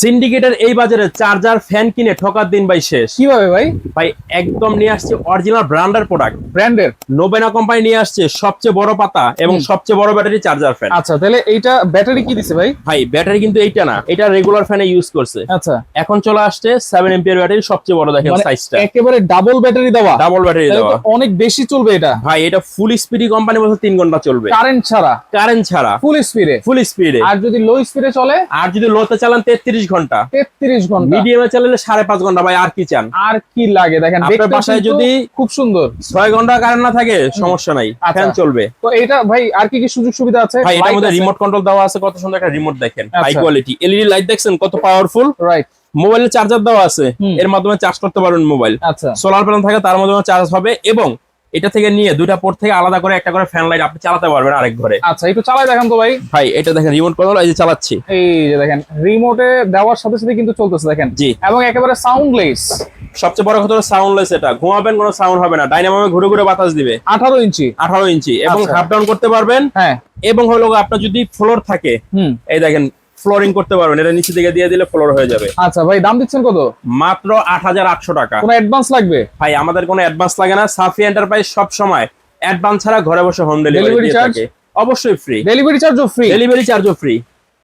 সিন্ডিকেটের এই বাজারে চার্জার ফ্যান কিনে ঠকার দিন ভাই শেষ। কিভাবে ভাই? ভাই একদম নিয়ে আসছে অরিজিনাল ব্র্যান্ডের প্রোডাক্ট। ব্র্যান্ডের নোবেনা কোম্পানি নিয়ে আসছে সবচেয়ে বড় পাতা এবং সবচেয়ে বড় ব্যাটারি চার্জার ফ্যান। আচ্ছা, তাহলে এইটা ব্যাটারি কি দিছে ভাই? ভাই ব্যাটারি কিন্তু এইটা না, এটা রেগুলার ফ্যানে ইউজ করছে। আচ্ছা, এখন চলে আসছে 7 এম্পিয়ার ব্যাটারি, সবচেয়ে বড় দেখেন মানে সাইজটা, একেবারে ডাবল ব্যাটারি দেওয়া। ডাবল ব্যাটারি তাহলে দেওয়া। তো অনেক বেশি চলবে এটা। ভাই এটা ফুল স্পিডি কোম্পানি বলছে 3 ঘন্টা চলবে কারেন্ট ছাড়া, কারেন্ট ছাড়া, ফুল স্পিডে। ফুল স্পিডে। আর যদি লো স্পিডে চলে, আর যদি লোতে চালান 33 ঘন্টা, 33 ঘন্টা। মিডিয়ামে চালালে 5.5 ঘন্টা। ভাই আর কি চান? আর কি লাগে দেখেন, আপনার দেখতেও বাসায় কিন্তু যদি খুব সুন্দর 6 ঘন্টা কারেন্ট না থাকে সমস্যা নাই, আচ্ছা। ফ্যান চলবে। তো এটা ভাই আর কি কি সুযোগ সুবিধা আছে? ভাই এটার মধ্যে রিমোট কন্ট্রোল দেওয়া আছে, কত সুন্দর একটা রিমোট দেখেন, হাই আচ্ছা। কোয়ালিটি এলইডি লাইট দেখছেন কত পাওয়ারফুল। রাইট। মোবাইলের চার্জার দেওয়া আছে, এর মাধ্যমে চার্জ করতে পারবেন মোবাইল। আচ্ছা, সোলার প্যানেল থাকে, তার মাধ্যমে চার্জ হবে। এবং এটা থেকে নিয়ে দুইটা পোর্ট থেকে আলাদা করে একটা করে ফ্যান লাইট আপনি চালাতে পারবেন আরেক ঘরে। আচ্ছা, একটু চালাই দেখান তো ভাই। ভাই এটা দেখেন রিমোট কন্ট্রোল, এই যে চালাচ্ছি, এই যে দেখেন রিমোটে দেওয়ার সাথে সাথে কিন্তু চলতেছে দেখেন। জি। এবং একেবারে সাউন্ডলেস। সবচেয়ে বড় কথা হলো সাউন্ডলেস। এটা ঘুমাবেন কোনো সাউন্ড হবে না, ডাইনামোমে ঘুরে ঘুরে বাতাস দিবে। 18 ইঞ্চি। 18 ইঞ্চি এবং আচ্ছা। হাফ ডাউন করতে পারবেন। হ্যাঁ। এবং হলো আপনার যদি ফ্লোর থাকে, এই দেখেন ফ্লোরিং করতে পারবেন, এটা নিচে দিকে দিয়ে দিলে ফ্লোর হয়ে যাবে। আচ্ছা ভাই, দাম দিচ্ছেন কত? মাত্র 8,800 টাকা। কোনো অ্যাডভান্স লাগবে? ভাই আমাদের কোনো অ্যাডভান্স লাগে না। সাফি এন্টারপ্রাইজ সব সময় অ্যাডভান্স ছাড়া ঘরে বসে হোম ডেলিভারি Delivery দিয়ে charge? থাকে। অবশ্যই ফ্রি, ডেলিভারি চার্জও ফ্রি। ডেলিভারি চার্জও ফ্রি।